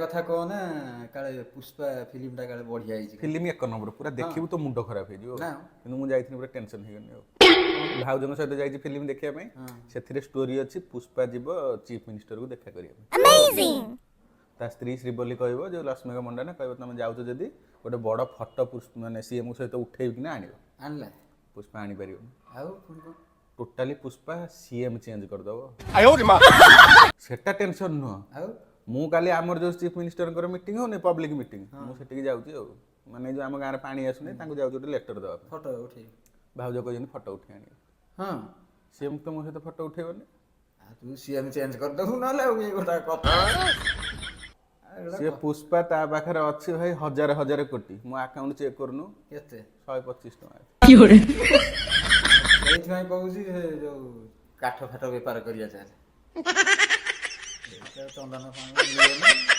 କଥା କହନା କାଳେ ପୁଷ୍ପା ଫିଲ୍ମଟା କାଳେ ବଢିଆ ହେଇଛି ଫିଲ୍ମ ଏକ ନମ୍ବର ପୁରା ଦେଖିବୁ ତ ମୁଣ୍ଡ ଖରାପ ହେଇଯିବ ନା କିନ୍ତୁ ମୁଁ ଯାଇଥିଲି ପୁରା ଟେନସନ ହେଇଗଲି ଆଉ ଭାଉଜଙ୍କ ସହିତ ଯାଇଛି ଫିଲ୍ମ ଦେଖିବା ପାଇଁ ସେଥିରେ ଷ୍ଟୋରି ଅଛି ପୁଷ୍ପା ଯିବ ଚିଫ ମିନିଷ୍ଟରକୁ ଦେଖା କରିବା ପାଇଁ ତା ସ୍ତ୍ରୀ ଶ୍ରୀବଲ୍ଲୀ କହିବ ଯୋଉ ଲକ୍ଷ୍ମୀକା ମଣ୍ଡାନା କହିବ ତମେ ଯାଉଛ ଯଦି ଗୋଟେ ବଡ ଫଟୋ ମାନେ ସିଏମ ସହିତ ଉଠେଇକିନା ଆଣିବ ଆଣିଲା ପୁଷ୍ପା ଆଣିପାରିବନି ଆଉ ପୁଣି କଣ ଟୋଟାଲି ପୁଷ୍ପା ସିଏମ ଚେଞ୍ଜ କରିଦବ ସେଟା ଟେନସନ ନୁହଁ ଆଉ ମୁଁ କାଲି ଆମର ଯୋଉ ଚିଫ ମିନିଷ୍ଟରଙ୍କର ମିଟିଂ ହଉନି ପବ୍ଲିକ ମିଟିଂ ମୁଁ ସେଠିକି ଯାଉଛି ଆଉ ମାନେ ଯୋଉ ଆମ ଗାଁରେ ପାଣି ଆସୁନି ତାଙ୍କୁ ଯାଉଛି ଗୋଟେ ଲେଟର ଦେବା ପାଇଁ ଫଟୋ ଉଠେଇ ଭାଉଜ କହିଛନ୍ତି ଫଟୋ ଉଠେଇ ଆଣିବ ହଁ ସିଏମ ତ ମୋ ସହିତ ଫଟୋ ଉଠେଇବନି ତୁ ସିଏମ ଚେଞ୍ଜ କରିଦେବୁ ନହେଲେ ଆଉ ଇଏ ଗୋଟେ କଥା ସିଏ ପୁଷ୍ପା ତା ପାଖରେ ଅଛି ଭାଇ ହଜାର ହଜାର କୋଟି ମୋ ଆକାଉଣ୍ଟ ଚେକ୍ କରୁନୁ କେତେ 125 ଟଙ୍କା ସେଇଥିପାଇଁ କହୁଛି ସେ ଯୋଉ କାଠ ଫାଠ ବେପାର କରିବା ଚାଲେ ଚନ୍ଦନ ଫନ୍ଦନ ମିଳିବନି